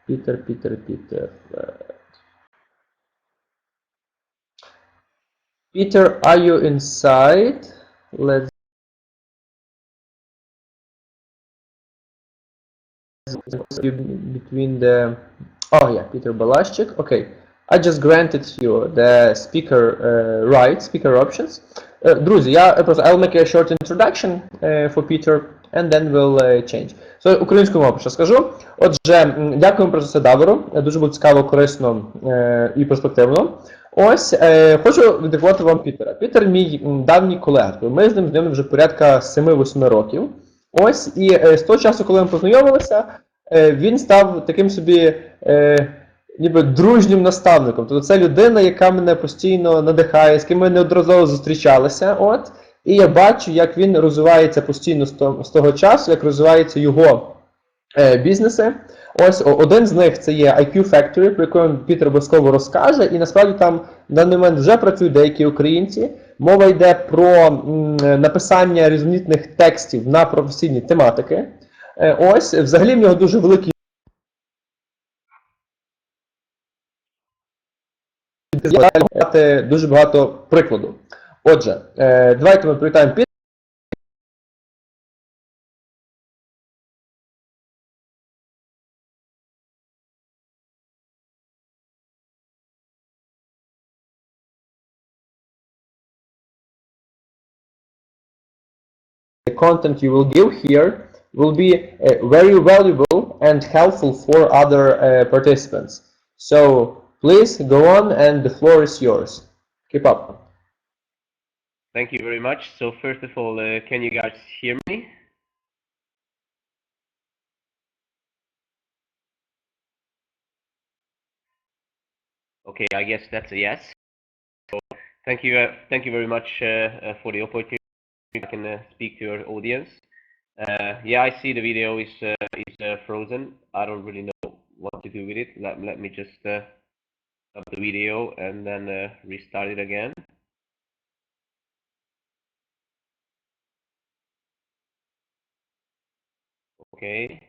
Peter. Peter, are you inside? Let's between the. Oh yeah, Peter Balashchik. Okay, I just granted you the speaker rights, speaker options. Друзі, I'll make a short introduction for Peter and then we'll change. So, українською мовою що скажу. Отже, дякуємо про це Давору. Дуже було цікаво, корисно і перспективно. Ось, хочу віддякувати вам Пітера. Пітер мій давній колега. Ми з ним знайомі вже порядка 7-8 років. Ось, і з того часу, коли ми познайомилися, він став таким собі ніби дружнім наставником. Тобто це людина, яка мене постійно надихає, з ким ми неодноразово зустрічалися. От, і я бачу, як він розвивається постійно з того часу, як розвиваються його бізнеси. Ось один з них це є IQ Factory, про якому Пітер обов'язково розкаже, і насправді там в даний момент вже працюють деякі українці. Мова йде про написання різноманітних текстів на професійні тематики. Ось, взагалі в нього дуже великий дуже багато прикладу. Отже, давайте ми привітаємо Пітера. The content you will give here will be very valuable and helpful for other participants. So please go on and the floor is yours. Keep up. Thank you very much. So first of all, can you guys hear me? Okay, I guess that's a yes. So thank you very much for the opportunity. I can speak to your audience. Yeah, I see the video is frozen. I don't really know what to do with it. Let me just stop the video and then restart it again. Okay.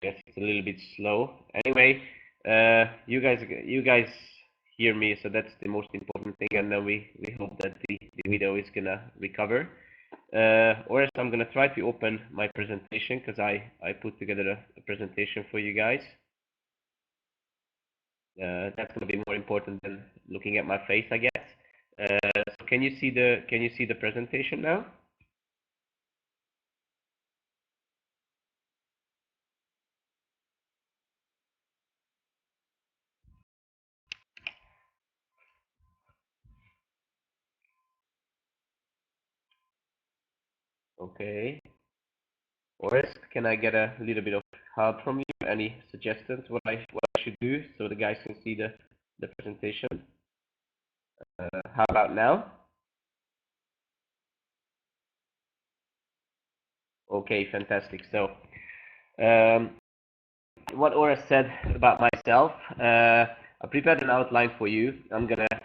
Guess it's a little bit slow. Anyway, you guys hear me, so that's the most important thing, and then we hope that the video is gonna recover. Or else I'm gonna try to open my presentation because I put together a presentation for you guys. That's gonna be more important than looking at my face, I guess. So can you see the presentation now? Okay. Or else can I get a little bit of help from you? Any suggestions what I should do so the guys can see the presentation? How about now? Okay, fantastic. So, what Ora said about myself, I prepared an outline for you. I'm gonna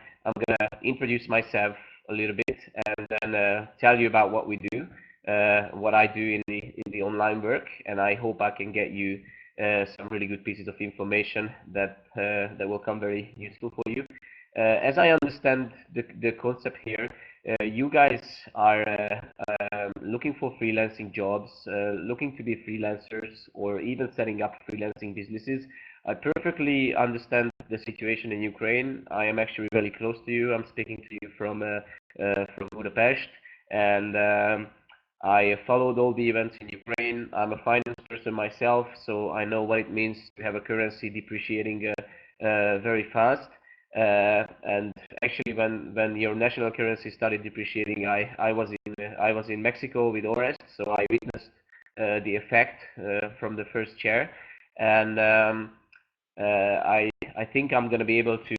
introduce myself a little bit and then tell you about what we do, what I do in the online work, and I hope I can get you some really good pieces of information that will come very useful for you. As I understand the concept here, you guys are looking for freelancing jobs, looking to be freelancers, or even setting up freelancing businesses. I perfectly understand the situation in Ukraine. I am actually really close to you. I'm speaking to you from Budapest, and I followed all the events in Ukraine. I'm a finance person myself, so I know what it means to have a currency depreciating very fast. And actually, when your national currency started depreciating, I was in Mexico with Orest, so I witnessed the effect from the first chair, and I think I'm going to be able to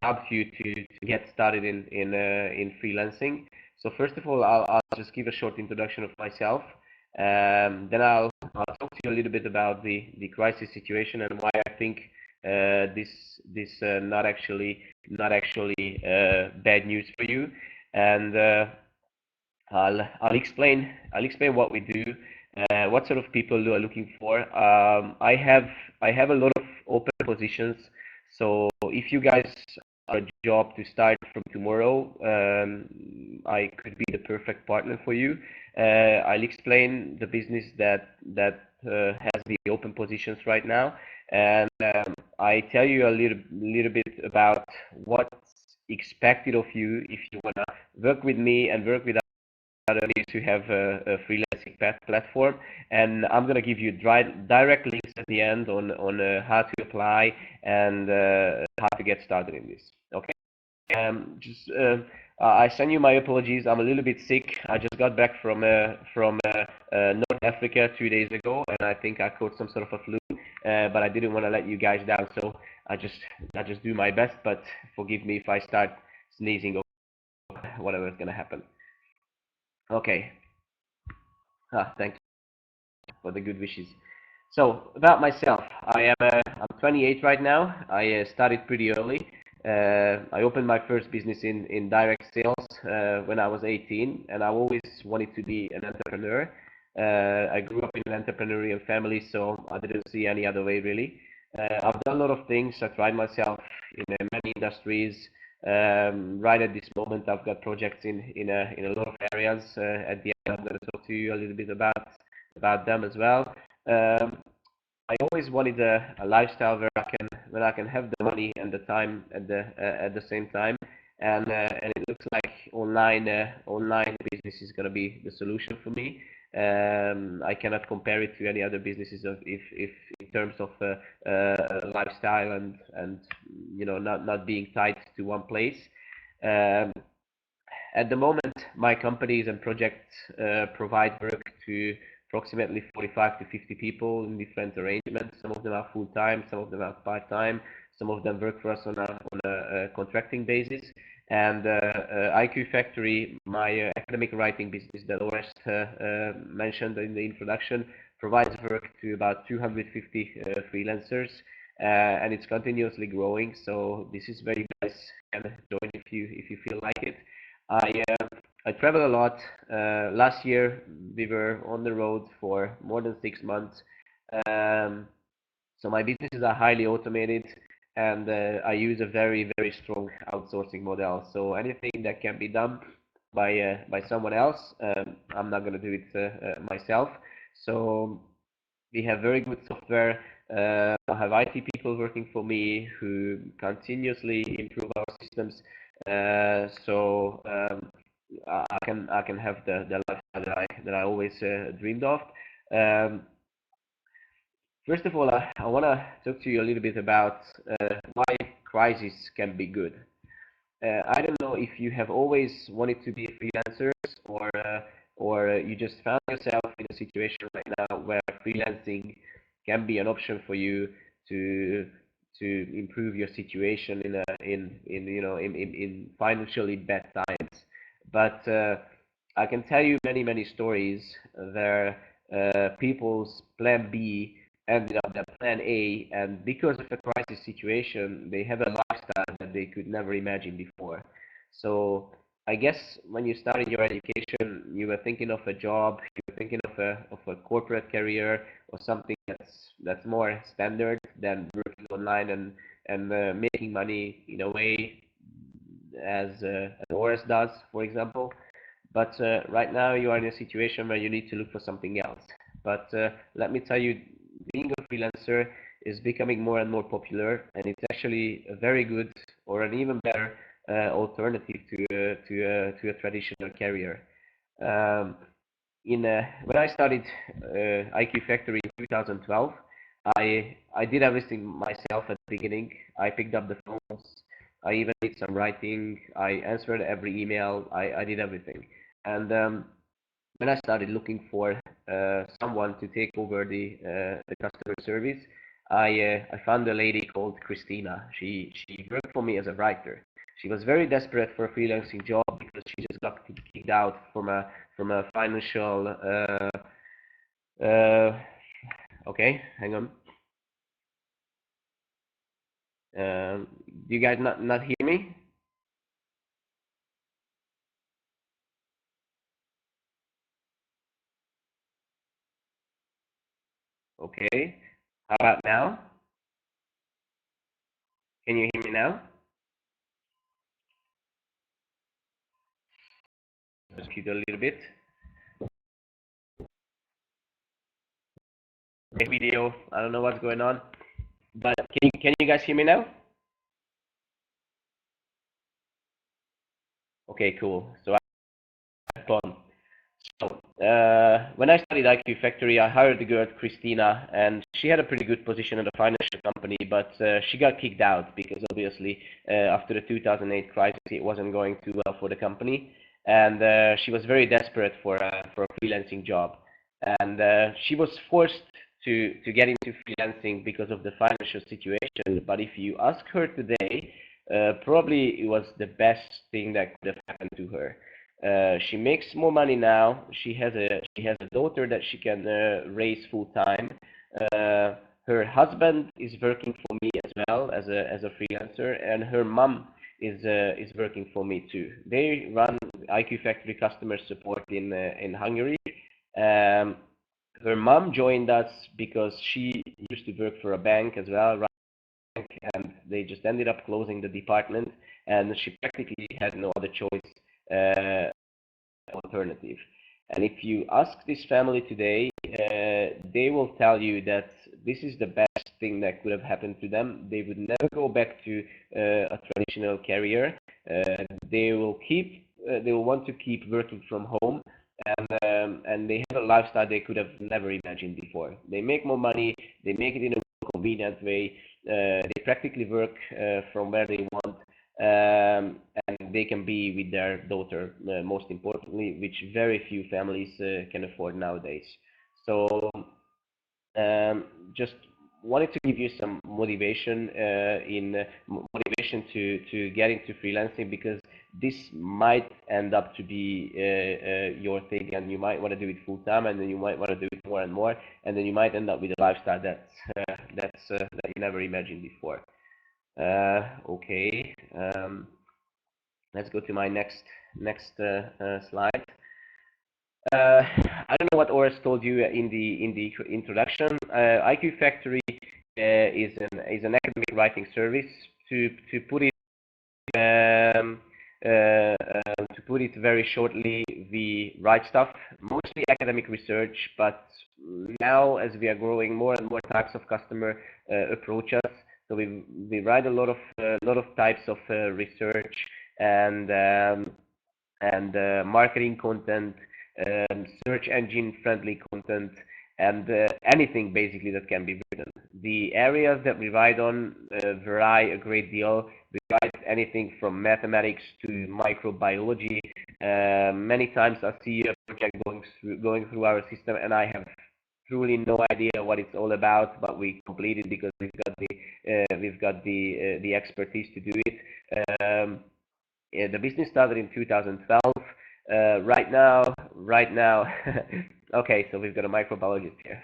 help you to get started in freelancing. So first of all, I'll just give a short introduction of myself. Then I'll talk to you a little bit about the crisis situation and why I think this not actually bad news for you, and I'll explain what we do, What sort of people do I looking for? I have a lot of open positions. So if you guys are a job to start from tomorrow, I could be the perfect partner for you. I'll explain the business that has the open positions right now, and I tell you a little bit about what's expected of you if you wanna work with me and work with others who have a freelancing platform. And I'm gonna give you direct links at the end on how to apply and how to get started in this. Okay. Just I send you my apologies. I'm a little bit sick. I just got back from North Africa 2 days ago, and I think I caught some sort of a flu. But I didn't want to let you guys down, so I just do my best. But forgive me if I start sneezing or whatever is gonna happen. Okay. Thank you for the good wishes. So about myself, I'm 28 right now. I started pretty early. I opened my first business in direct sales when I was 18, and I always wanted to be an entrepreneur. I grew up in an entrepreneurial family, so I didn't see any other way really. I've done a lot of things. I tried myself in many industries. Right at this moment, I've got projects in a lot of areas. At the end, I'm going to talk to you a little bit about them as well. Um, I always wanted a lifestyle where I can have the money and the time at the same time, and it looks like online business is going to be the solution for me. I cannot compare it to any other businesses of if in terms of lifestyle and not being tied to one place. Um, at the moment, my companies and projects provide work to approximately 45 to 50 people in different arrangements. Some of them are full-time, some of them are part-time, some of them work for us on a contracting basis. And IQ Factory, my academic writing business that Orest mentioned in the introduction, provides work to about 250 freelancers, and it's continuously growing. So this is where you guys can join if you feel like it. I travel a lot. Last year we were on the road for more than 6 months. Um, so my businesses are highly automated, and I use a very strong outsourcing model. So anything that can be done by someone else, I'm not going to do it myself. So we have very good software. I have IT people working for me who continuously improve our systems. So I can have the lifestyle that I always dreamed of. Um, First of all, I want to talk to you a little bit about why crisis can be good. I don't know if you have always wanted to be a freelancer, or you just found yourself in a situation right now where freelancing can be an option for you to improve your situation in financially bad times. But I can tell you many stories where people's plan B ended up their plan A, and because of a crisis situation, they have a lifestyle that they could never imagine before. So I guess when you started your education, you were thinking of a job, you were thinking of a corporate career or something that's more standard than working online and making money in a way as Oris does, for example. But right now you are in a situation where you need to look for something else. But let me tell you, being a freelancer is becoming more and more popular, and it's actually a very good or an even better alternative to a traditional career. Um, in When I started IQ Factory in 2012, I did everything myself at the beginning. I picked up the phones. I even did some writing. I answered every email. I did everything. And when I started looking for someone to take over the customer service, I found a lady called Christina. She worked for me as a writer. She was very desperate for a freelancing job because she just got kicked out from a financial. Uh, okay, hang on. Do you guys not hear me? Okay. How about now? Can you hear me now? Just keep it a little bit. Video. I don't know what's going on, but can you guys hear me now? Okay, cool. So I on. So when I started IQ Factory, I hired the girl Christina, and she had a pretty good position in the financial company, but she got kicked out because obviously after the 2008 crisis, it wasn't going too well for the company, and she was very desperate for a freelancing job, and she was forced to get into freelancing because of the financial situation. But if you ask her today, probably it was the best thing that could have happened to her. She makes more money now. She has a daughter that she can raise full time. Her husband is working for me as well as a freelancer, and her mom is working for me too. They run IQ Factory customer support in Hungary. Um, Her mom joined us because she used to work for a bank as well, and they just ended up closing the department, and she practically had no other choice. Alternative. And if you ask this family today, they will tell you that this is the best thing that could have happened to them. They would never go back to a traditional career. They will keep. They will want to keep working from home, and they have a lifestyle they could have never imagined before. They make more money. They make it in a convenient way. They practically work from where they want. And they can be with their daughter, most importantly, which very few families can afford nowadays. So just wanted to give you some motivation motivation to get into freelancing, because this might end up to be your thing, and you might want to do it full time, and then you might want to do it more and more, and then you might end up with a lifestyle that you never imagined before. Okay, let's go to my next slide. I don't know what Oris told you in the introduction. IQ Factory is an academic writing service. To put it to put it very shortly, we write stuff, mostly academic research, but now as we are growing, more and more types of customer approach us. So we write a lot of types of research and marketing content, search engine friendly content, and anything basically that can be written. The areas that we write on vary a great deal. We write anything from mathematics to microbiology. Many times I see a project going through our system, and I have truly no idea what it's all about, but we complete it because we've got the expertise to do it. The business started in 2012. Right now, okay, so we've got a microbiologist here.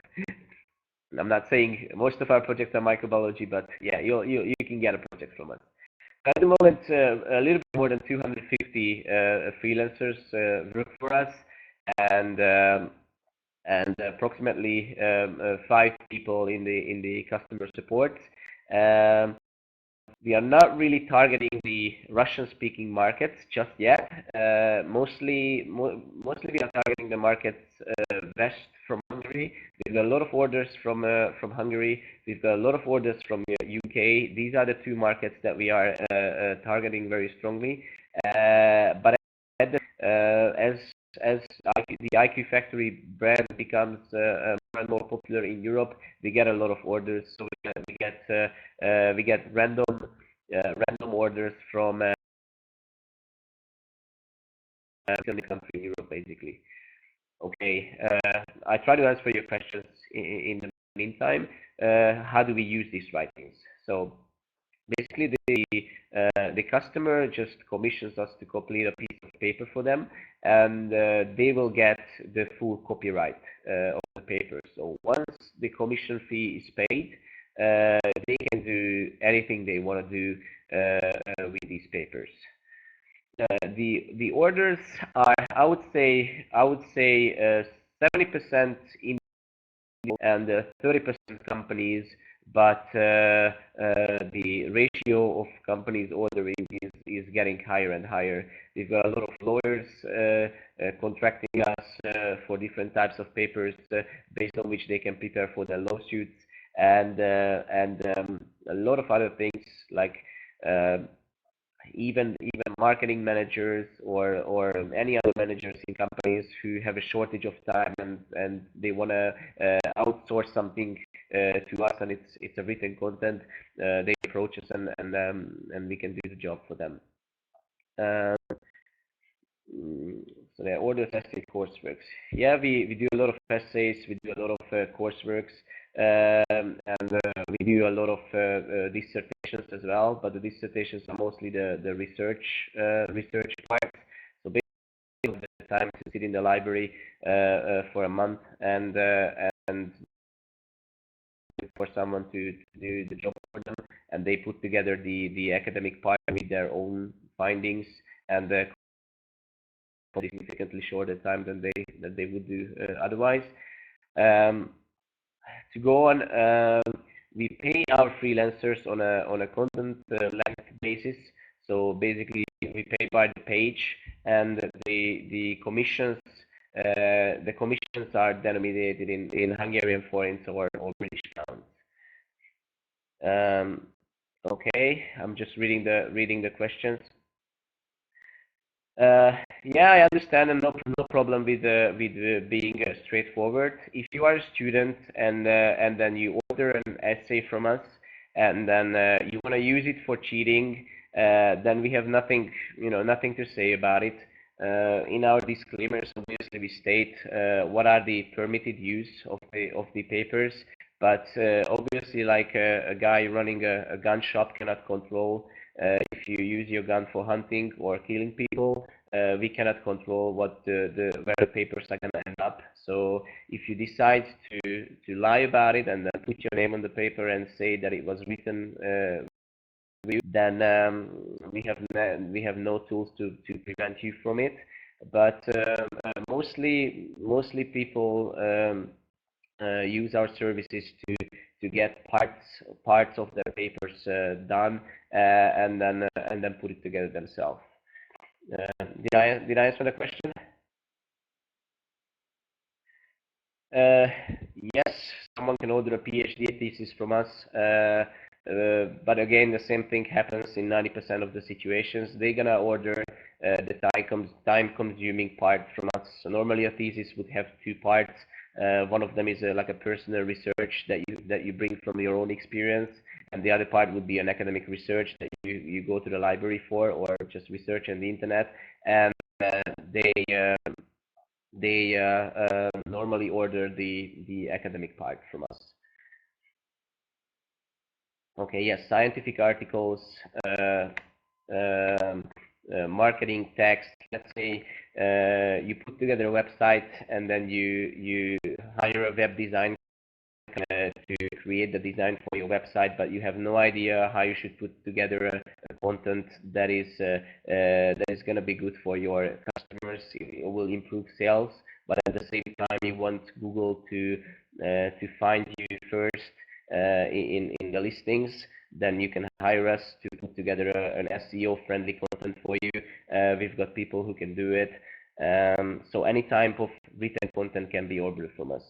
I'm not saying most of our projects are microbiology, but yeah, you can get a project from us. At the moment, a little bit more than 250 freelancers work for us, and approximately 5 people in the customer support. Um, we are not really targeting the Russian-speaking markets just yet. Mostly we are targeting the markets west from Hungary. We've got a lot of orders from Hungary. We've got a lot of orders from UK. These are the two markets that we are targeting very strongly. But as the IQ Factory brand becomes more and more popular in Europe, we get a lot of orders. So we get random orders from every country in Europe, basically. Okay, I try to answer your questions in the meantime. How do we use these writings? So basically, the customer just commissions us to complete a piece of paper for them, and they will get the full copyright of the paper. So once the commission fee is paid, they can do anything they want to do with these papers. The orders are, I would say 70% in and 30% companies, but the ratio of companies ordering is getting higher and higher. We've got a lot of lawyers contracting us for different types of papers based on which they can prepare for their lawsuits, and a lot of other things like even marketing managers or any other managers in companies who have a shortage of time and they want to outsource something to us, and it's a written content. They approach us and we can do the job for them. So the order testing courseworks. Yeah, we do a lot of essays, we do a lot of courseworks, and we do a lot of dissertations as well. But the dissertations are mostly the research part. So basically, the time to sit in the library for a month and for someone to do the job for them, and they put together the academic part with their own findings and significantly shorter time than they would do otherwise. To go on, we pay our freelancers on a content length basis. So basically, we pay by the page, and the commissions are denominated in Hungarian forints or British pounds. Okay, I'm just reading the questions. Yeah, I understand, and no problem with being straightforward. If you are a student and then you order an essay from us, and then you want to use it for cheating, then we have nothing to say about it. In our disclaimers, obviously we state what are the permitted use of the papers, but obviously, like a guy running a gun shop cannot control if you use your gun for hunting or killing people. We cannot control what where the papers are gonna end up. So if you decide to lie about it and then put your name on the paper and say that it was written, then we have no tools to prevent you from it. But mostly people use our services to get parts of their papers done and then put it together themselves. Did I answer the question? Yes, someone can order a PhD thesis from us, but again, the same thing happens in 90% of the situations. They're gonna order the time-consuming part from us. So normally, a thesis would have two parts. One of them is like a personal research that you bring from your own experience, and the other part would be an academic research that you go to the library for, or just research on the internet. And they normally order the academic part from us. Okay, yes, scientific articles, marketing text. Let's say you put together a website and then you hire a web design to create the design for your website, but you have no idea how you should put together a content that is going to be good for your customers. It will improve sales, but at the same time, you want Google to find you first in the listings. Then you can hire us to put together an SEO-friendly content for you. We've got people who can do it. So any type of written content can be ordered from us.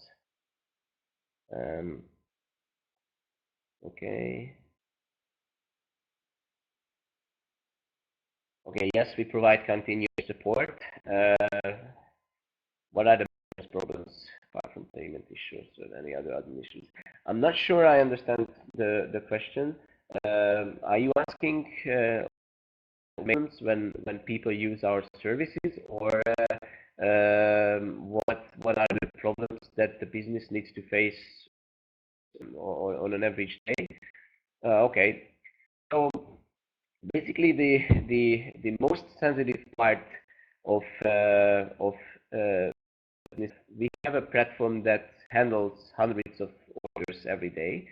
Okay. Okay, yes, we provide continuous support. What are the biggest problems apart from payment issues or any other admin issues? I'm not sure I understand the question. Are you asking when people use our services, or what are the problems that the business needs to face on an average day? Okay, so basically the most sensitive part of business, we have a platform that handles hundreds of orders every day.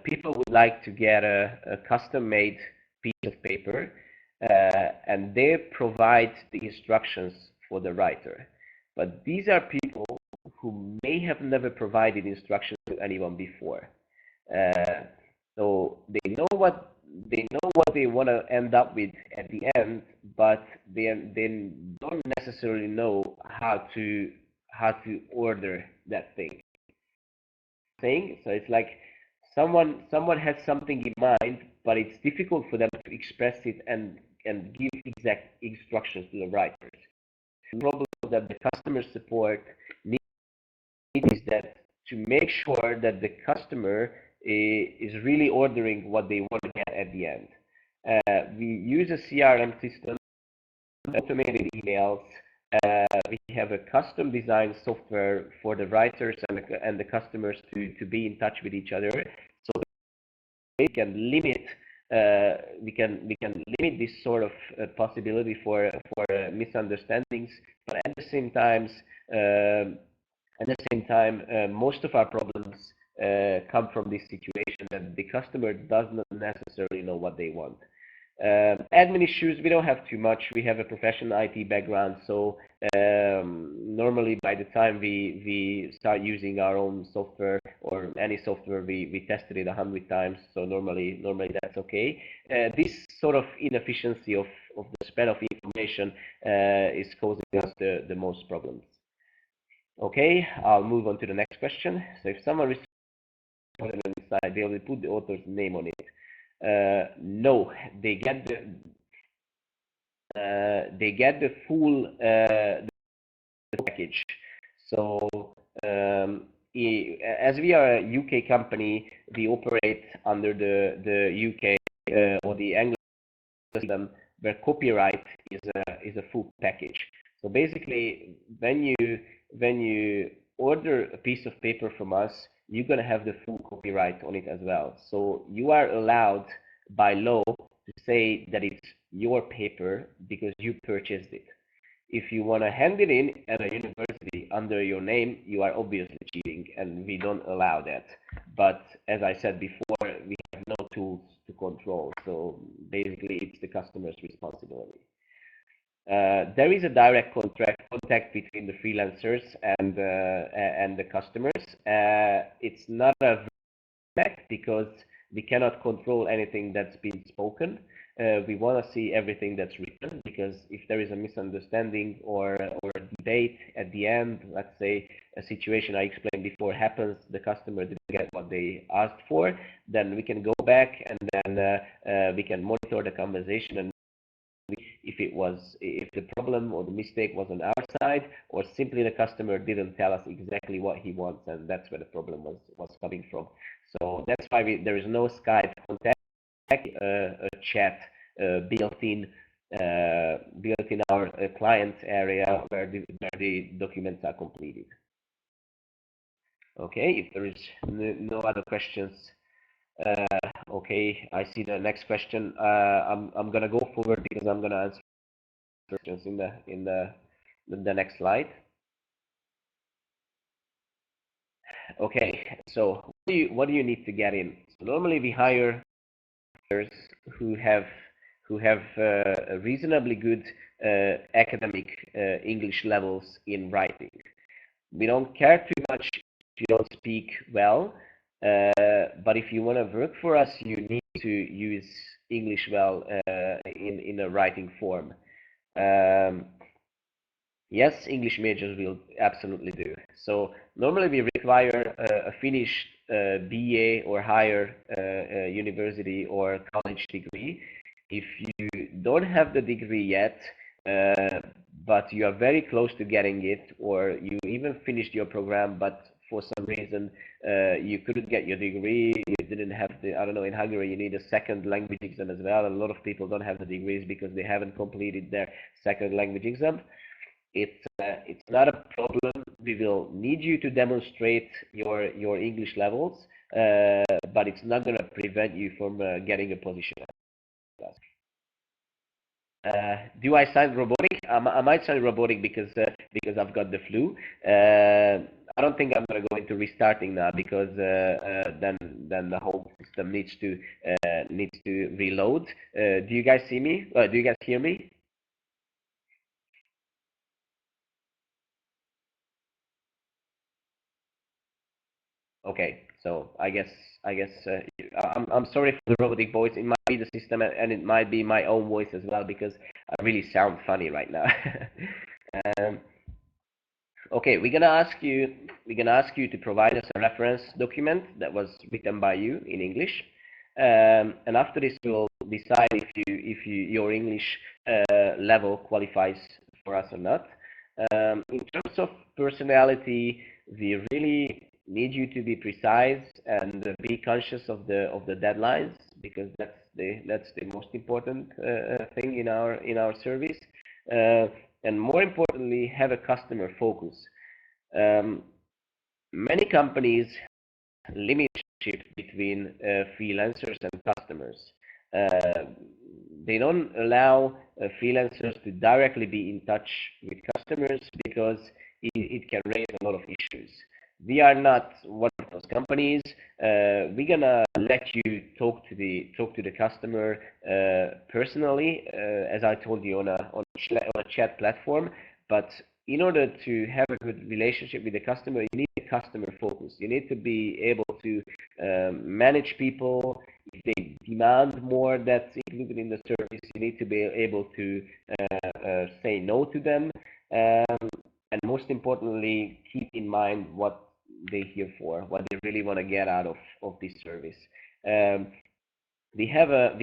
People would like to get a custom-made piece of paper, and they provide the instructions for the writer. But these are people who may have never provided instructions to anyone before. So they know what they want to end up with at the end, but they don't necessarily know how to order that thing. So it's like someone has something in mind, but it's difficult for them to express it and give exact instructions to the writers. The problem that the customer support needs is that to make sure that the customer is really ordering what they want to get at the end. We use a CRM system, automated emails. We have a custom designed software for the writers and the customers to be in touch with each other, so we can limit this sort of possibility for misunderstandings. But at the same time, most of our problems come from this situation that the customer does not necessarily know what they want. Admin issues, we don't have too much. We have a professional IT background, so normally by the time we start using our own software or any software, we tested it 100 times, so normally that's okay. This sort of inefficiency of the spread of information is causing us the most problems. Okay, I'll move on to the next question. So if someone receives on the side, they will put the author's name on it. No, they get the full package. So as we are a UK company, we operate under the UK or the English system, where copyright is a full package. So basically, when you order a piece of paper from us, you're going to have the full copyright on it as well. So you are allowed by law to say that it's your paper because you purchased it. If you want to hand it in at a university under your name, you are obviously cheating, and we don't allow that. But as I said before, we have no tools to control. So basically, it's the customer's responsibility. There is a direct contact between the freelancers and the customers. It's not a direct because we cannot control anything that's been spoken. We want to see everything that's written, because if there is a misunderstanding or a debate at the end, let's say a situation I explained before happens, the customer didn't get what they asked for, then we can go back and then we can monitor the conversation and if the problem or the mistake was on our side, or simply the customer didn't tell us exactly what he wants, and that's where the problem was coming from. So that's why there is no Skype contact, a chat built in our client area where the documents are completed. Okay, if there is no other questions. Okay, I see the next question. I'm gonna go forward because I'm gonna answer questions in the next slide. Okay, so what do you need to get in? So normally we hire who have a reasonably good academic English levels in writing. We don't care too much if you don't speak well, but if you want to work for us, you need to use English well in a writing form. Yes, English majors will absolutely do. So normally we require a finished BA or higher university or college degree. If you don't have the degree yet, but you are very close to getting it, or you even finished your program, but for some reason you couldn't get your degree, you didn't have the, I don't know, in Hungary you need a second language exam as well. A lot of people don't have the degrees because they haven't completed their second language exam. It's not a problem. We will need you to demonstrate your English levels, but it's not going to prevent you from getting a position. Do I sound robotic? I might sound robotic because I've got the flu. I don't think I'm going to go into restarting now, because then the whole system needs to reload. Do you guys see me? Do you guys hear me? Okay, so I'm sorry for the robotic voice. It might be the system, and it might be my own voice as well, because I really sound funny right now. um, okay, we're gonna ask you to provide us a reference document that was written by you in English, and after this we'll decide if your English level qualifies for us or not. In terms of personality, we really need you to be precise and be conscious of the deadlines, because that's the most important thing in our service. Uh, and more importantly, have a customer focus. Um, Many companies limit shift between freelancers and customers. Uh, they don't allow freelancers to directly be in touch with customers, because it can raise a lot of issues. We are not one of those companies. We're gonna let you talk to the customer personally, as I told you, on a chat platform. But in order to have a good relationship with the customer, you need a customer focus. You need to be able to manage people. If they demand more that's included in the service, you need to be able to say no to them. And most importantly, keep in mind what they're here for, what they really want to get out of this service. Um, we have a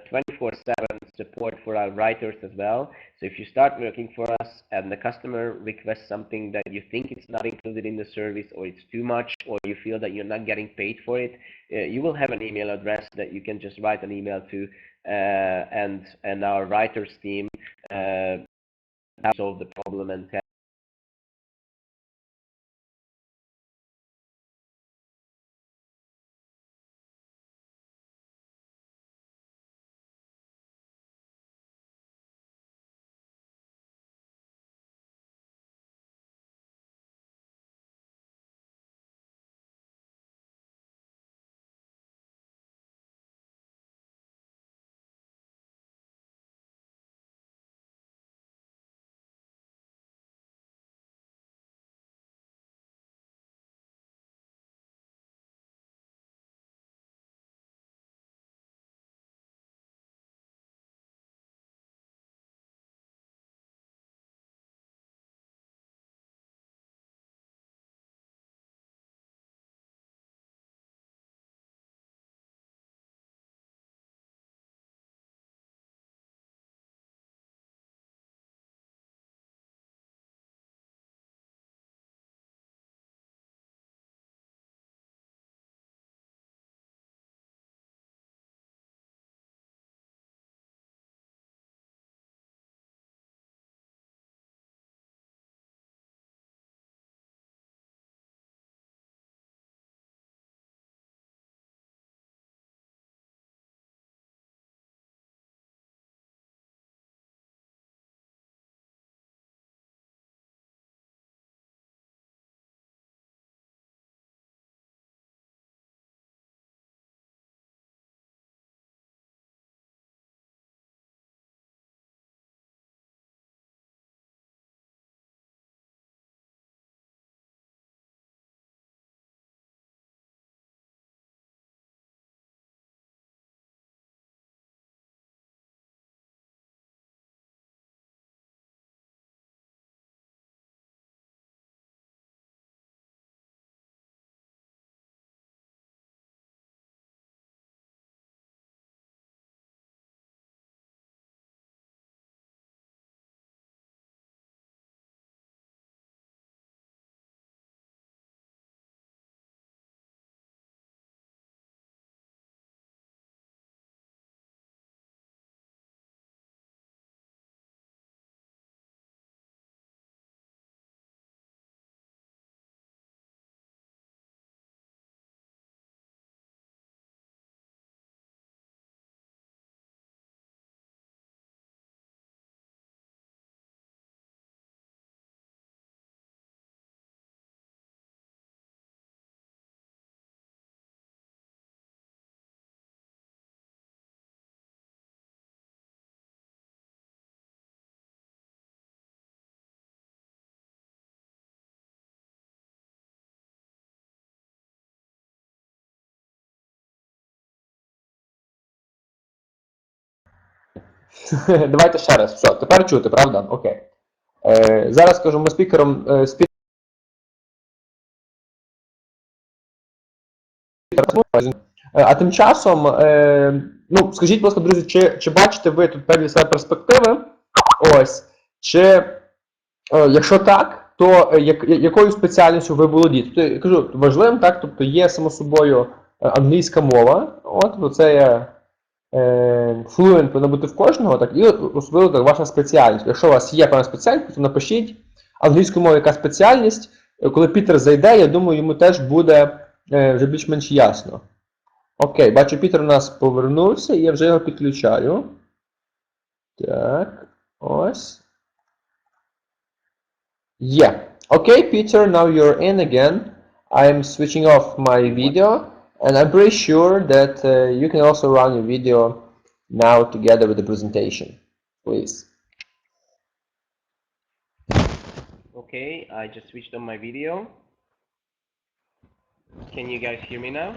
24/7 support for our writers as well. So if you start working for us and the customer requests something that you think it's not included in the service, or it's too much, or you feel that you're not getting paid for it, you will have an email address that you can just write an email to, and our writers team uh, solve the problem and Давайте ще раз. Все, тепер чути, правда? Окей. Зараз скажу, ми спікером а тим часом, ну, скажіть, будь ласка, друзі, чи бачите ви тут певні себе перспективи? Ось. Чи, якщо так, то якою спеціальністю ви володієте? Тобто, я кажу, важливим, так, тобто є, само собою, англійська мова, от, це є fluent повинно бути в кожного, так, і особливо так, ваша спеціальність. Якщо у вас є певна спеціальність, то напишіть англійською мовою яка спеціальність. Коли Пітер зайде, я думаю, йому теж буде вже більш-менш ясно. Окей, бачу, Пітер у нас повернувся, і я вже його підключаю. Так, ось. Є. Okay, Peter, now you're in again. I'm switching off my video, and I'm pretty sure that you can also run your video now together with the presentation. Please. Okay, I just switched on my video. Can you guys hear me now?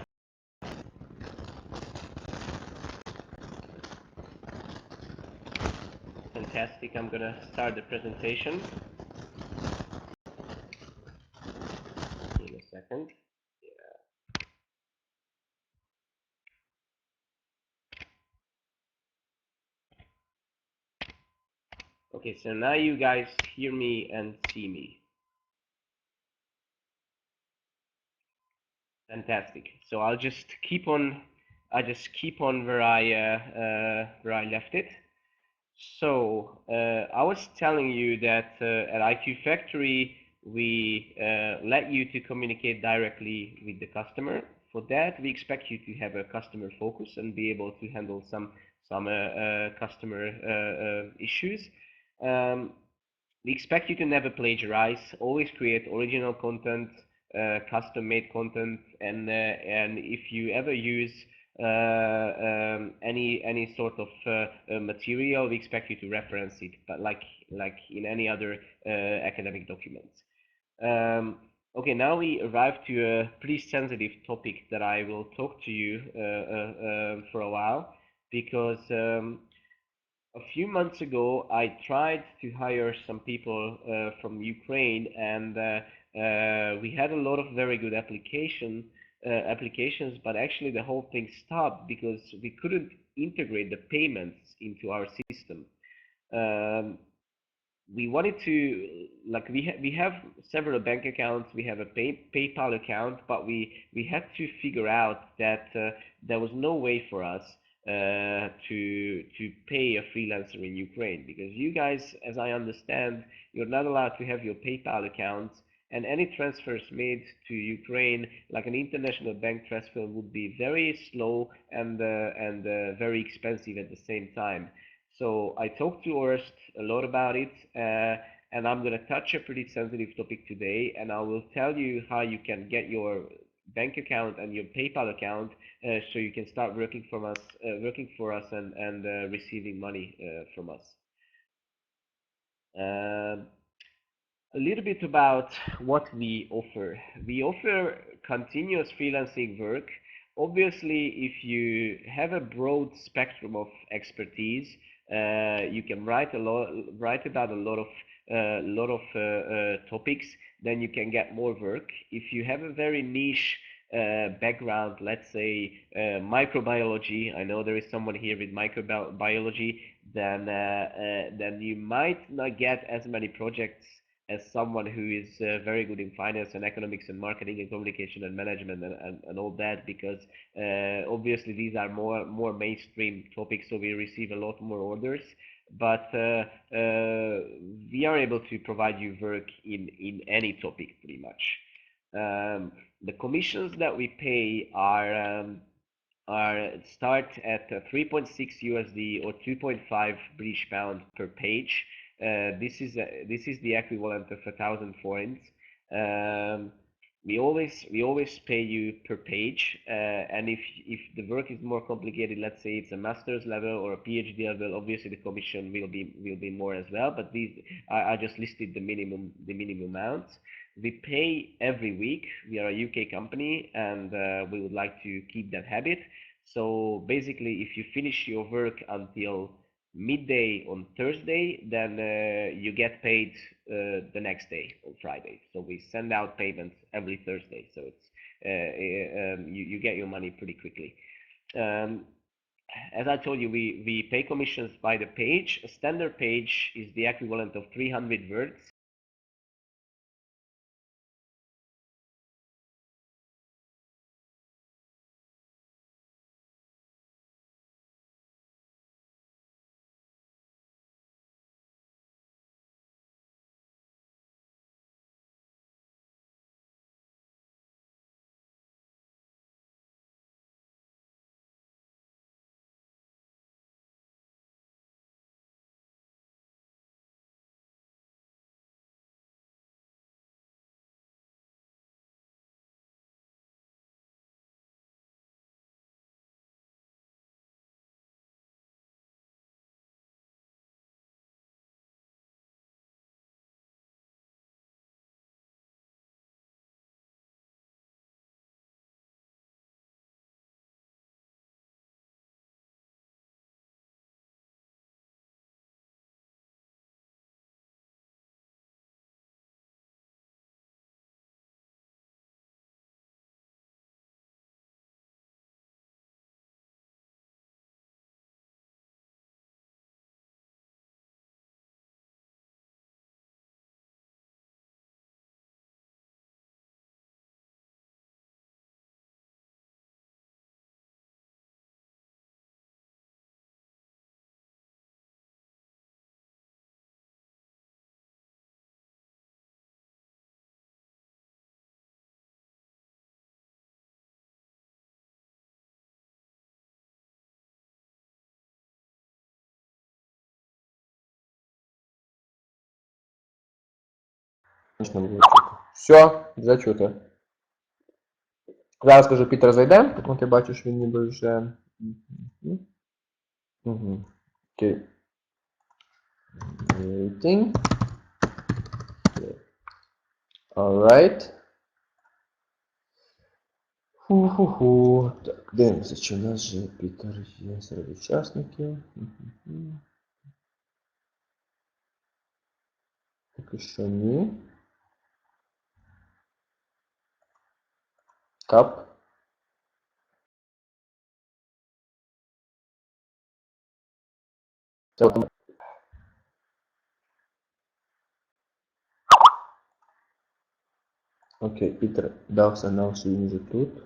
Fantastic, I'm gonna start the presentation in a second. Okay, so now you guys hear me and see me. Fantastic. So I just keep on where I left it. So I was telling you that at IQ Factory we let you to communicate directly with the customer. For that, we expect you to have a customer focus and be able to handle some customer issues. Um, we expect you to never plagiarize, always create original content, custom-made content, and if you ever use any sort of material, we expect you to reference it, but like in any other academic documents. Okay, now we arrive to a pretty sensitive topic that I will talk to you for a while, because a few months ago, I tried to hire some people from Ukraine, and we had a lot of very good applications, but actually the whole thing stopped because we couldn't integrate the payments into our system. Um, we wanted to, like, we have several bank accounts, we have a PayPal account, but we had to figure out that there was no way for us to pay a freelancer in Ukraine, because you guys, as I understand, you're not allowed to have your PayPal account, and any transfers made to Ukraine, like an international bank transfer, would be very slow and very expensive at the same time. So I talked to Orst a lot about it, and I'm going to touch a pretty sensitive topic today, and I will tell you how you can get your bank account and your PayPal account so you can start working for us and receiving money from us. A little bit about what we offer. We offer continuous freelancing work. Obviously, if you have a broad spectrum of expertise, you can write about a lot of topics, then you can get more work. If you have a very niche background, let's say microbiology, I know there is someone here with microbiology, then you might not get as many projects as someone who is very good in finance and economics and marketing and communication and management and all that, because obviously these are more mainstream topics, so we receive a lot more orders, but we are able to provide you work in any topic pretty much. The commissions that we pay are start at 3.6 USD or 2.5 British pound per page. This is the equivalent of 1,000 forints. We always pay you per page, and if the work is more complicated, let's say it's a master's level or a PhD level, obviously the commission will be more as well. But these I just listed the minimum amounts. We pay every week. We are a UK company, and we would like to keep that habit. So basically, if you finish your work until midday on Thursday, then you get paid the next day on Friday. So we send out payments every Thursday. So it's you get your money pretty quickly. As I told you, we pay commissions by the page. A standard page is the equivalent of 300 words. Все, зачуто. Зараз кажу, Пітер зайде. От я бачу, що він ніби вже. Угу. Окей. Waiting. Alright. Ху-ху-ху. Так, дивимося, чи у нас же Пітер є серед учасників. Поки що ні. Кап. Окей, Пітер дав сигнал, що він вже тут.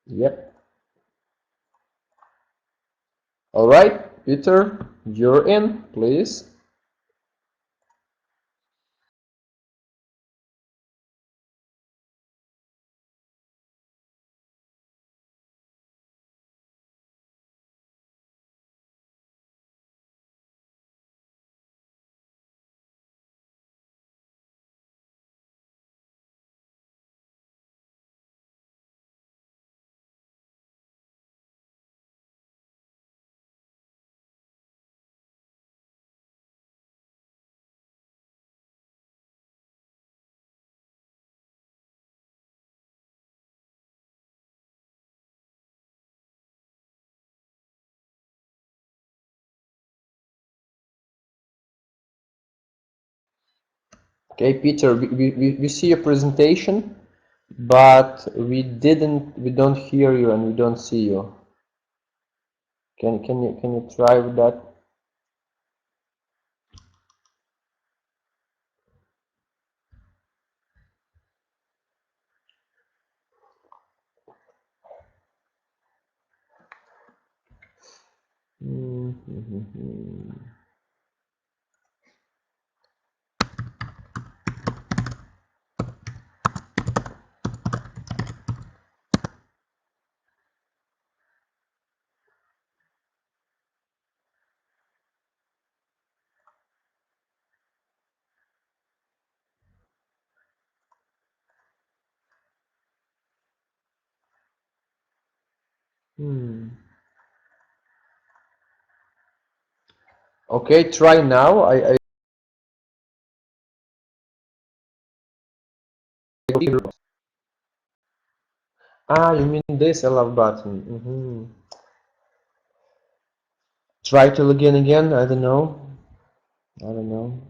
Yep. Alright, Peter, you're in, please. Okay, Peter, we see your presentation, but we don't hear you and we don't see you. Can you try with that? Okay, try now. You mean this allow button? Try to log in again. I don't know. I don't know.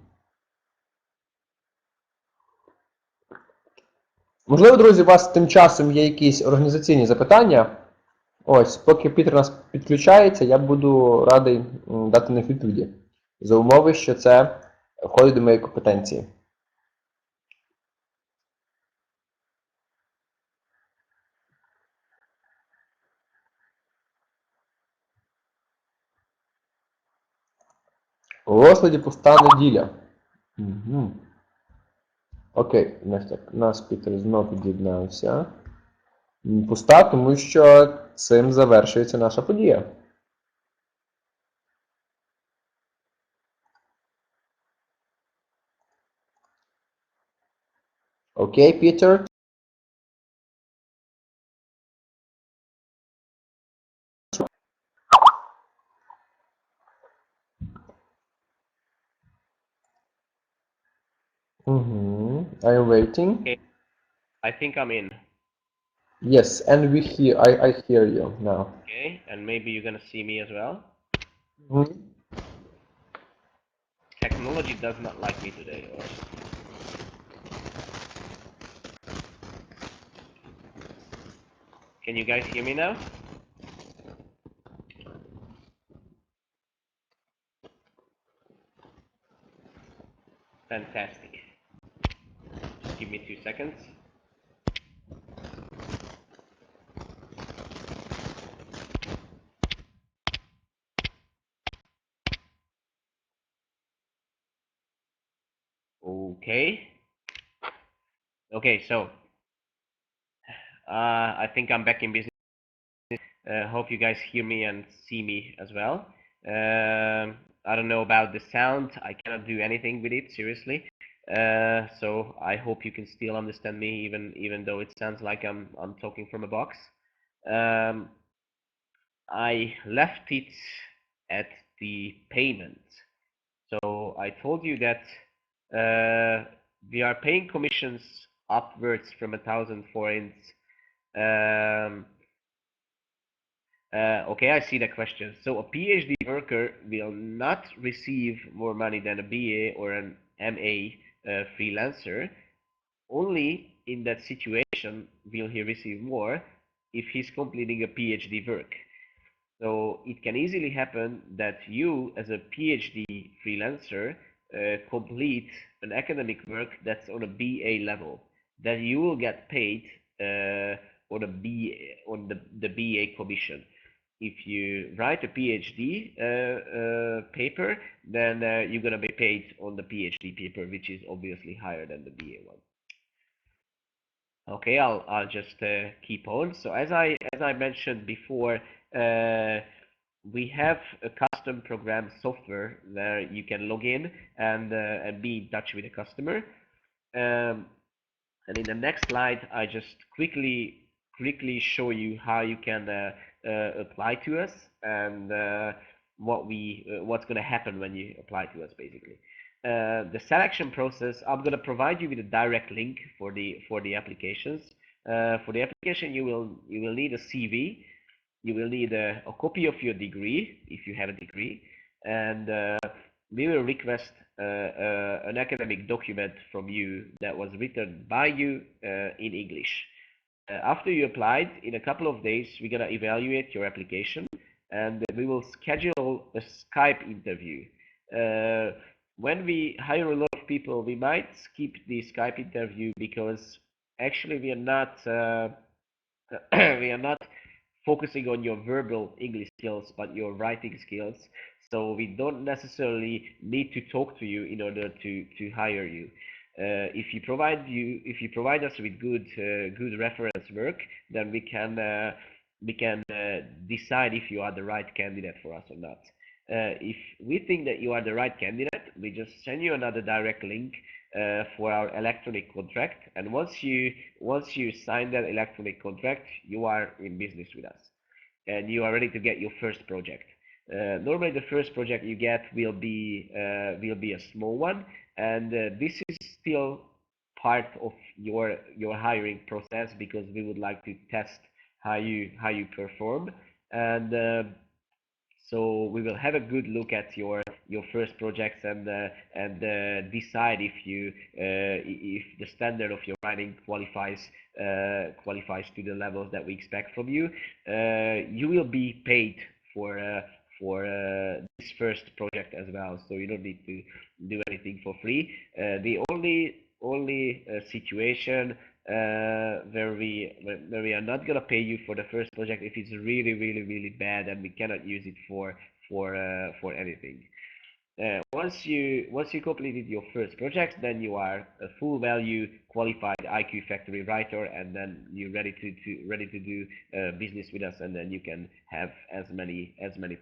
Можливо, друзі, у вас тим часом є якісь організаційні запитання. Ось, поки Пітер нас підключається, я буду радий дати на них відповіді. За умови, що це входить до моєї компетенції. У розкладі пуста неділя. Угу. Окей, нас Пітер знов під'єднався. Пуста, тому що цим завершується наша подія. Окей, Пітер. Are you waiting? Okay, I think I'm in. Yes, and I hear you now. Okay, and maybe you're gonna see me as well. Technology does not like me today. Can you guys hear me now? Fantastic. Just give me 2 seconds. Okay. Okay, so I think I'm back in business. Hope you guys hear me and see me as well. I don't know about the sound. I cannot do anything with it, seriously. So I hope you can still understand me, even though it sounds like I'm talking from a box. I left it at the payment. So I told you that we are paying commissions upwards from 1,000 forints. Okay, I see the question. So a PhD worker will not receive more money than a BA or an MA freelancer. Only in that situation will he receive more if he's completing a PhD work. So it can easily happen that you, as a PhD freelancer, complete an academic work that's on a BA level. Then you will get paid on a the BA commission. If you write a PhD paper, then you're gonna be paid on the PhD paper, which is obviously higher than the BA one. Okay, I'll just keep on. So as I mentioned before, we have a custom program software where you can log in and be in touch with the customer. And in the next slide, I just quickly show you how you can apply to us and what's going to happen when you apply to us, basically. The selection process, I'm going to provide you with a direct link for the applications. For the application, you will need a CV. You will need a copy of your degree if you have a degree, and we will request an academic document from you that was written by you in English. After you applied, in a couple of days, we're gonna evaluate your application, and we will schedule a Skype interview. When we hire a lot of people, we might skip the Skype interview because actually we are not we are not focusing on your verbal English skills, but your writing skills. So we don't necessarily need to talk to you in order to hire you. If you provide us with good reference work, then we can decide if you are the right candidate for us or not. If we think that you are the right candidate, we just send you another direct link for our electronic contract, and once you sign that electronic contract, you are in business with us, and you are ready to get your first project. Normally, the first project you get will be a small one, and this is still part of your hiring process because we would like to test how you perform, and So we will have a good look at your first projects and decide if the standard of your writing qualifies to the levels that we expect from you. You will be paid for this first project as well, so you don't need to do anything for free. The only situation where we are not gonna pay you for the first project if it's really bad and we cannot use it for anything. Once you completed your first project, then you are a full value qualified IQ factory writer, and then you're ready to do business with us, and then you can have as many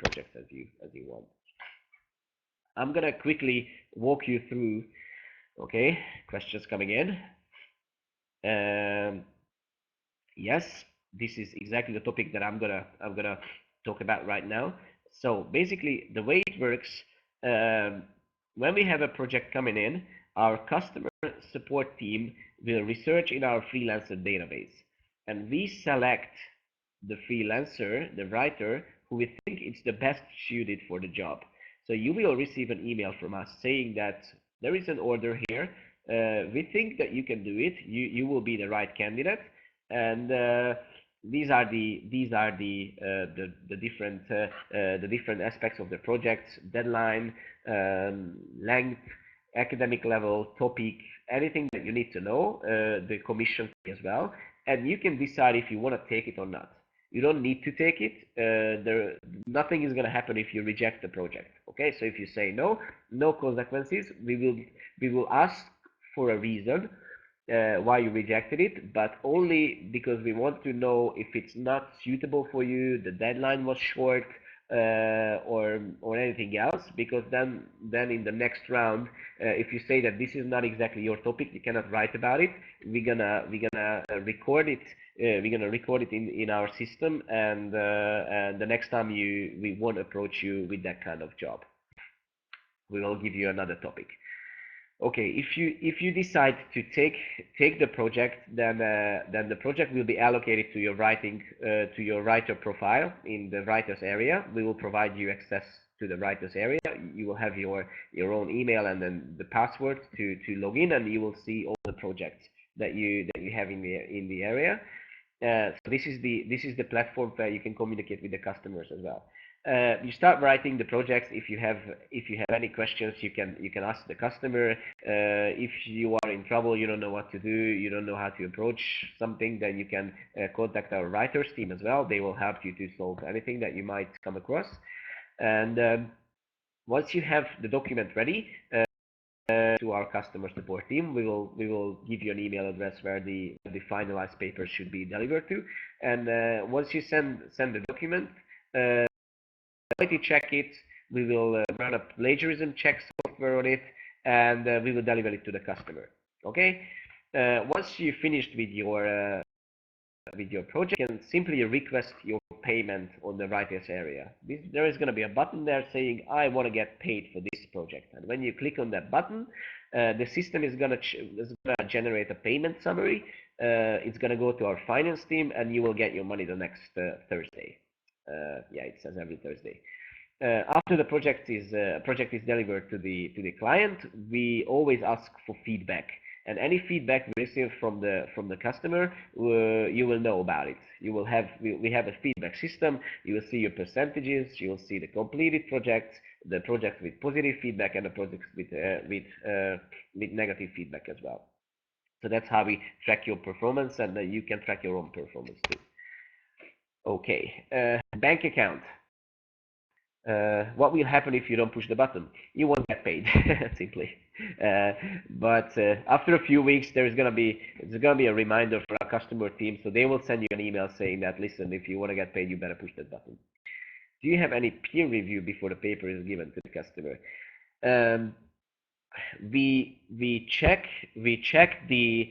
projects as you want. I'm gonna quickly walk you through. Okay, questions coming in. Yes, this is exactly the topic that I'm gonna talk about right now. So basically, the way it works, um, when we have a project coming in, our customer support team will research in our freelancer database, and we select the freelancer, the writer, who we think is the best suited for the job. So you will receive an email from us saying that there is an order here. We think that you can do it. You will be the right candidate, and the different aspects of the project: deadline, length, academic level, topic, anything that you need to know, the commission as well, and you can decide if you want to take it or not. You don't need to take it. Nothing is going to happen if you reject the project. Okay, so if you say no, no consequences. We will ask for a reason why you rejected it, but only because we want to know if it's not suitable for you, the deadline was short, or anything else. Because then in the next round, if you say that this is not exactly your topic, you cannot write about it. We're gonna record it. We're gonna record it in our system, and the next time we won't approach you with that kind of job. We will give you another topic. Okay, if you decide to take the project, then the project will be allocated to your writer profile in the writers area. We will provide you access to the writers area. You will have your own email and then the password to log in, and you will see all the projects that you have in the area. So this is the platform where you can communicate with the customers as well. You start writing the projects. If you have any questions, you can ask the customer. If you are in trouble, you don't know what to do, you don't know how to approach something, then you can contact our writers team as well. They will help you to solve anything that you might come across. And once you have the document ready, to our customer support team, we will give you an email address where the finalized papers should be delivered to. And once you send the document, quality check it. We will run a plagiarism check software on it, and we will deliver it to the customer. Okay. Once you finished with your project, you can simply request your payment on the writers area. There is going to be a button there saying I want to get paid for this project, and when you click on that button, the system is going to generate a payment summary. It's going to go to our finance team, and you will get your money the next Thursday. Yeah, it says every Thursday. After the project is delivered to the client, we always ask for feedback, and any feedback we receive from the customer, you will know about it. We have a feedback system. You will see your percentages. You will see the completed projects, the projects with positive feedback, and the projects with negative feedback as well. So that's how we track your performance, and you can track your own performance too. Okay, bank account. What will happen if you don't push the button? You won't get paid, simply. But after a few weeks, there's gonna be a reminder for our customer team, so they will send you an email saying that, listen, if you want to get paid, you better push that button. Do you have any peer review before the paper is given to the customer? We check the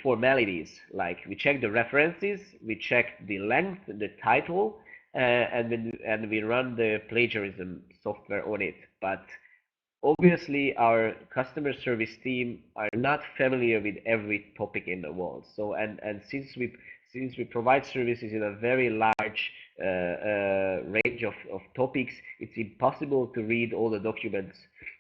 formalities, like we check the references, we check the length, the title, and we run the plagiarism software on it. But Obviously, our customer service team are not familiar with every topic in the world. So, and since we provide services in a very large range of topics, it's impossible to read all the documents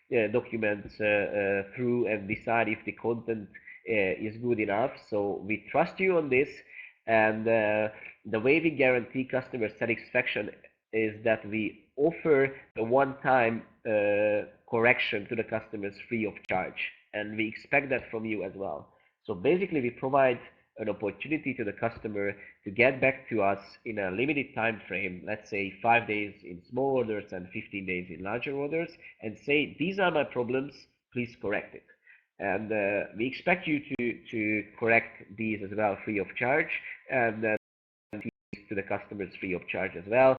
through and decide if the content is good enough. So we trust you on this, and the way we guarantee customer satisfaction is that we offer a one-time correction to the customers free of charge, and we expect that from you as well. So basically, we provide an opportunity to the customer to get back to us in a limited time frame, let's say 5 days in small orders and 15 days in larger orders, and say, these are my problems, please correct it. And we expect you to correct these as well free of charge, and to the customers free of charge as well.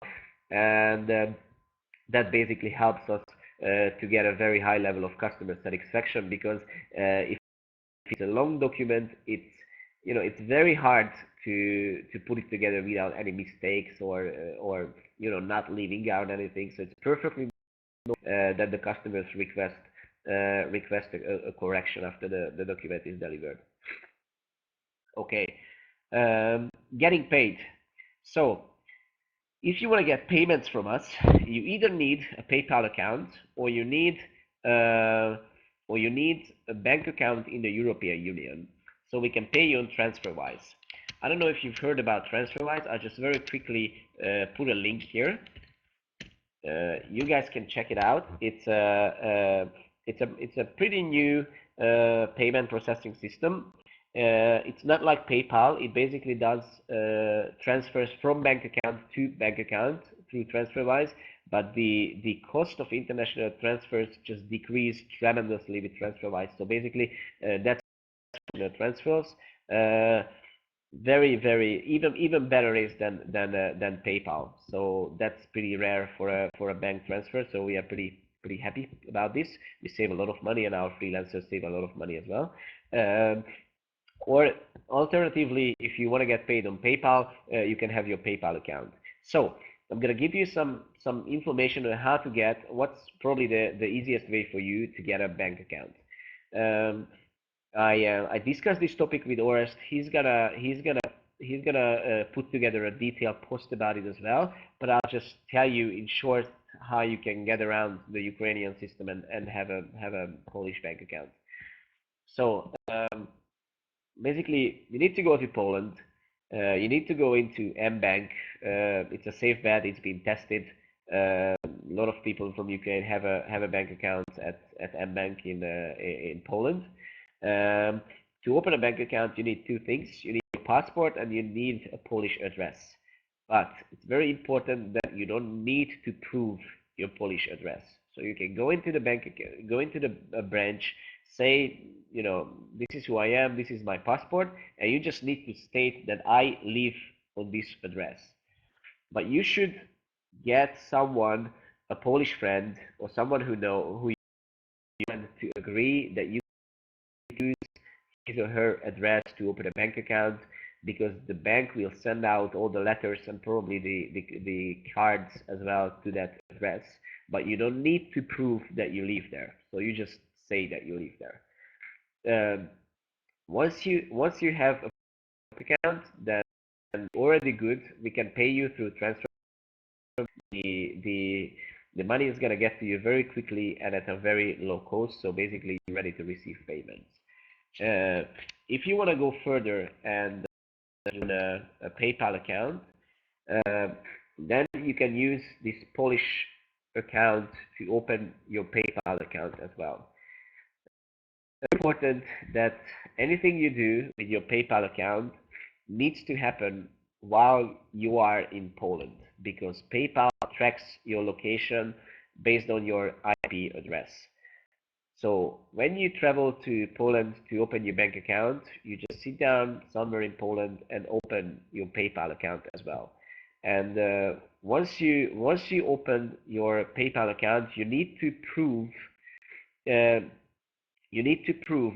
And that basically helps us to get a very high level of customer satisfaction, because if it's a long document, it's very hard to put it together without any mistakes or not leaving out anything. So it's perfectly that the customers request a correction after the document is delivered. Okay, getting paid. So if you want to get payments from us, you either need a PayPal account or you need a bank account in the European Union, so we can pay you on TransferWise. I don't know if you've heard about TransferWise. I'll just very quickly put a link here. You guys can check it out. It's a pretty new payment processing system. It's not like PayPal. It basically does transfers from bank account to bank account through TransferWise, but the cost of international transfers just decreased tremendously with TransferWise. So basically, that's transfers. Very even better is than PayPal. So that's pretty rare for a bank transfer. So we are pretty happy about this. We save a lot of money, and our freelancers save a lot of money as well. Or alternatively, if you want to get paid on PayPal, you can have your PayPal account. So I'm going to give you some information on how to get what's probably the easiest way for you to get a bank account. I discussed this topic with Orest. He's gonna put together a detailed post about it as well. But I'll just tell you in short how you can get around the Ukrainian system and have a Polish bank account. So basically, you need to go to Poland. You need to go into mBank. It's a safe bet. It's been tested. A lot of people from Ukraine have a bank account at mBank in Poland. To open a bank account, you need two things. You need a passport and you need a Polish address. But it's very important that you don't need to prove your Polish address. So you can go into the bank, go into the branch, say, this is who I am, this is my passport, and you just need to state that I live on this address. But you should get someone, a Polish friend, or someone who you want to agree that you use his or her address to open a bank account, because the bank will send out all the letters and probably the cards as well to that address. But you don't need to prove that you live there. So you just say that you live there. Once you have a account, then already good. We can pay you through transfer. The money is gonna get to you very quickly and at a very low cost. So basically, you're ready to receive payments. If you want to go further and open a PayPal account, then you can use this Polish account to open your PayPal account as well. It's important that anything you do with your PayPal account needs to happen while you are in Poland, because PayPal tracks your location based on your IP address. So when you travel to Poland to open your bank account, you just sit down somewhere in Poland and open your PayPal account as well. And once you open your PayPal account, you need to prove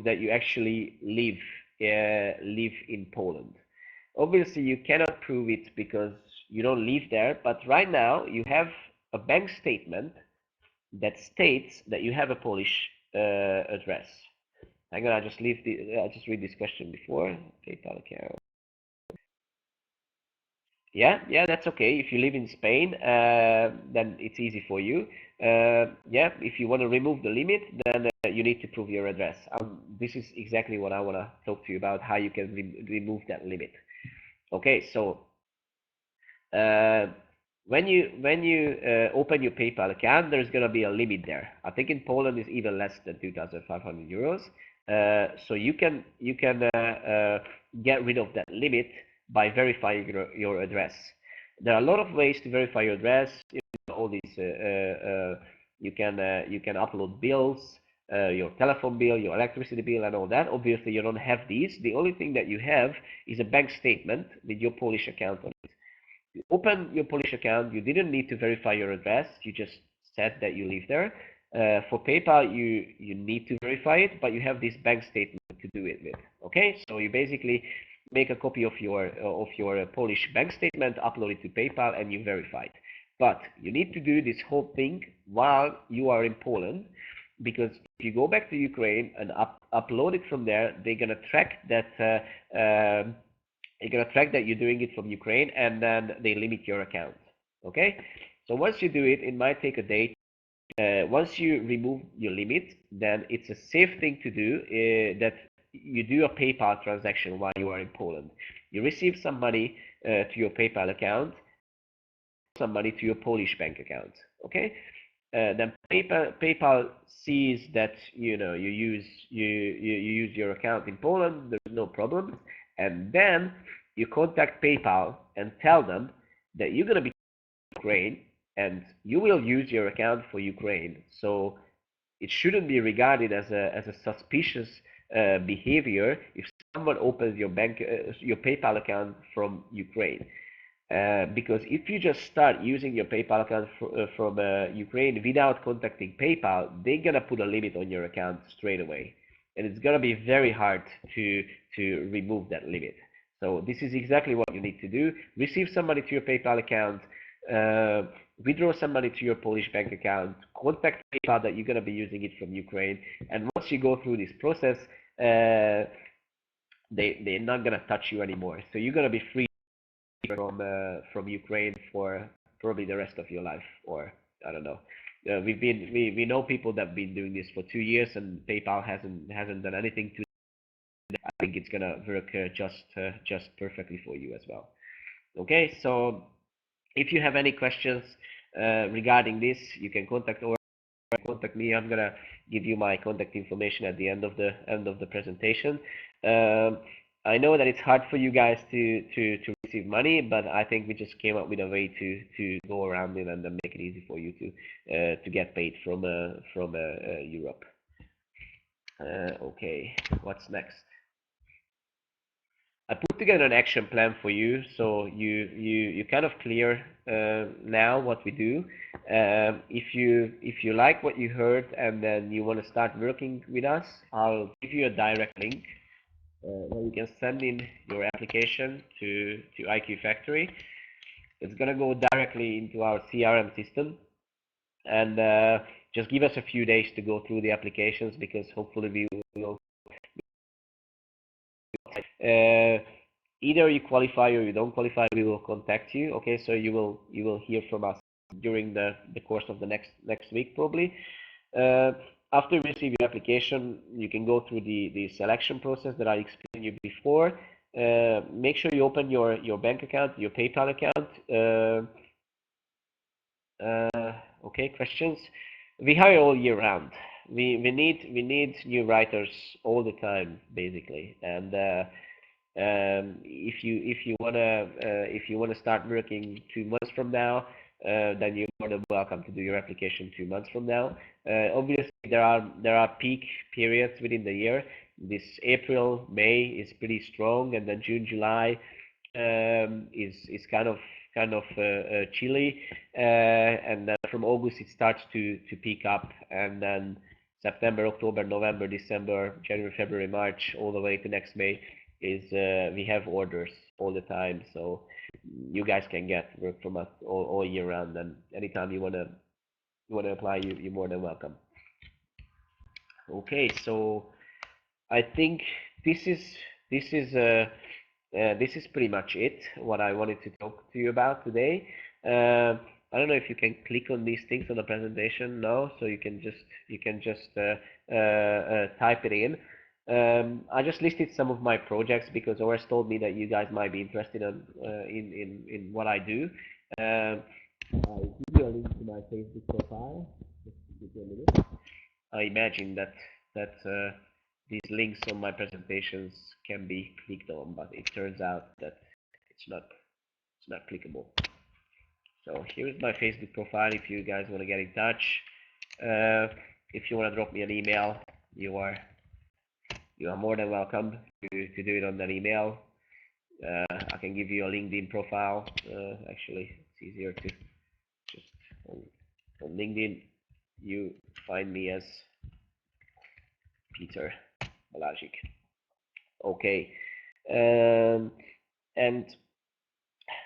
that you actually live in Poland. Obviously, you cannot prove it because you don't live there. But right now, you have a bank statement that states that you have a Polish address. I'm gonna just leave the. I'll just read this question before PayPal account. Yeah, that's okay. If you live in Spain, then it's easy for you. Yeah, if you want to remove the limit, then you need to prove your address. This is exactly what I want to talk to you about, how you can remove that limit. Okay, so uh, when you open your PayPal account, there's gonna be a limit there. I think in Poland it's even less than 2,500 euros. So you can get rid of that limit by verifying your address. There are a lot of ways to verify your address. All these you can upload bills, your telephone bill, your electricity bill, and all that. Obviously, you don't have these. The only thing that you have is a bank statement with your Polish account on it. You open your Polish account, you didn't need to verify your address, you just said that you live there. For PayPal, you need to verify it, but you have this bank statement to do it with. Okay, so you basically make a copy of your Polish bank statement, upload it to PayPal, and you verify it. But you need to do this whole thing while you are in Poland, because if you go back to Ukraine and upload it from there, they're gonna track that. You're gonna track that you're doing it from Ukraine, and then they limit your account. Okay, so once you do it, it might take a day. Once you remove your limit, then it's a safe thing to do, that you do a PayPal transaction while you are in Poland. You receive some money to your PayPal account, some money to your Polish bank account. Okay, then PayPal sees that you use your account in Poland. There's no problem, and then you contact PayPal and tell them that you're gonna be in Ukraine and you will use your account for Ukraine. So it shouldn't be regarded as a suspicious behavior if someone opens your PayPal account from Ukraine. Because if you just start using your PayPal account from Ukraine without contacting PayPal, they're gonna put a limit on your account straight away, and it's gonna be very hard to remove that limit. So this is exactly what you need to do: receive some money to your PayPal account, withdraw some money to your Polish bank account, contact PayPal that you're gonna be using it from Ukraine, and once you go through this process, they're not gonna touch you anymore. So you're gonna be free from Ukraine for probably the rest of your life, or I don't know. We know people that have been doing this for 2 years, and PayPal hasn't done anything to. I think it's gonna work just perfectly for you as well. Okay, so if you have any questions regarding this, you can contact me. I'm gonna give you my contact information at the end of the presentation. Um, I know that it's hard for you guys to receive money, but I think we just came up with a way to go around it and then make it easy for you to get paid from Europe. Okay, what's next? I put together an action plan for you, so you kind of clear now what we do. If you like what you heard and then you want to start working with us, I'll give you a direct link where you can send in your application to IQ Factory. It's gonna go directly into our CRM system, and just give us a few days to go through the applications, because hopefully we will. Either you qualify or you don't qualify, we will contact you. Okay, so you will hear from us during the course of the next week probably. After you receive your application, you can go through the selection process that I explained you before. Make sure you open your bank account, your PayPal account. Okay, questions. We hire all year round. We need new writers all the time, basically, and if you wanna start working 2 months from now, then you're more than welcome to do your application 2 months from now. Obviously, there are peak periods within the year. This April, May is pretty strong, and then June, July is kind of chilly, and then from August it starts to peak up, and then September, October, November, December, January, February, March, all the way to next May is we have orders all the time, so you guys can get work from us all year round, and anytime apply, you're more than welcome. Okay, so I think this is this is pretty much it. What I wanted to talk to you about today. I don't know if you can click on these things on the presentation now, so you can just type it in. I just listed some of my projects because Oris told me that you guys might be interested in what I do. I'll give you a link to my Facebook profile. Just give you a minute. I imagine that these links on my presentations can be clicked on, but it turns out that it's not clickable. So here is my Facebook profile. If you guys want to get in touch, if you want to drop me an email, you are more than welcome to do it on that email. I can give you a LinkedIn profile. Actually, it's easier to just on LinkedIn. You find me as Peter Balajic. Okay, and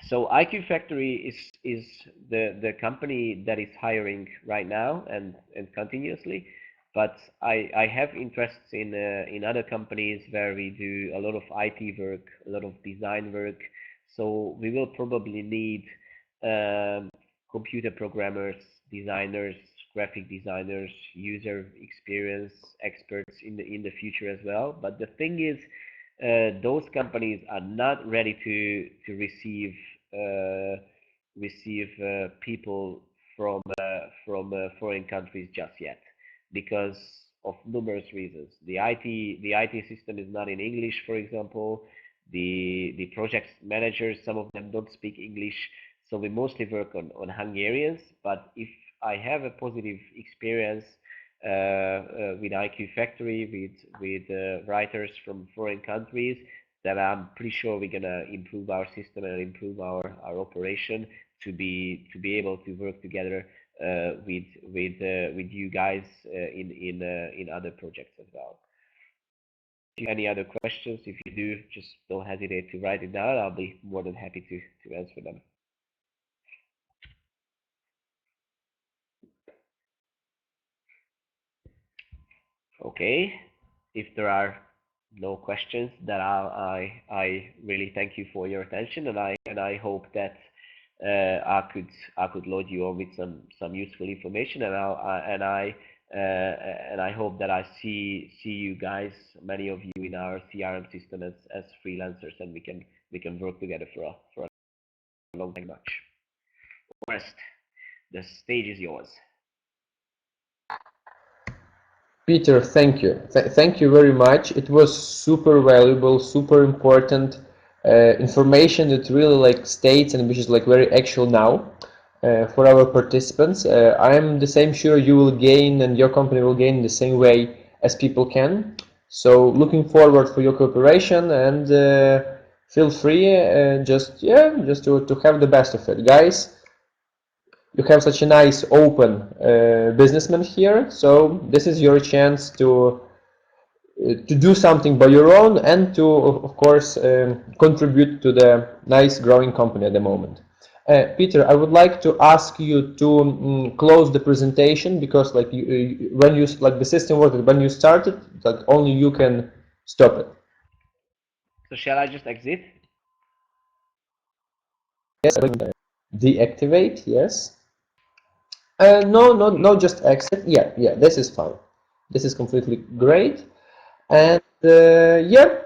so IQ Factory is the company that is hiring right now and continuously, but I have interests in other companies where we do a lot of IT work, a lot of design work. So we will probably need computer programmers, designers, graphic designers, user experience experts in the future as well. But the thing is, those companies are not ready to receive people from foreign countries just yet because of numerous reasons. The IT system is not in English, for example. The project managers, some of them don't speak English, so we mostly work on Hungarians. But if I have a positive experience with IQ Factory, with writers from foreign countries, that I'm pretty sure we're gonna improve our system and improve our operation to be able to work together with you guys in other projects as well. Any other questions? If you do, just don't hesitate to write it down. I'll be more than happy to answer them. Okay, if there are no questions, then I really thank you for your attention, and I hope that I could load you on with some useful information, and I hope that I see you guys, many of you, in our CRM system as freelancers, and we can work together for a long time. Much. Rest. The stage is yours. Peter, thank you. Thank you very much. It was super valuable, super important information that really like states and which is like very actual now for our participants. I am the same sure you will gain and your company will gain the same way as people can. So looking forward for your cooperation and feel free just to have the best of it, guys. You have such a nice open businessman here, so this is your chance to do something by your own and to of course contribute to the nice growing company at the moment. Peter, I would like to ask you to close the presentation because like when you like the system worked when you started, like only you can stop it. So shall I just exit? Yes, deactivate, yes. No, just exit. Yeah, this is fine. This is completely great. And yeah,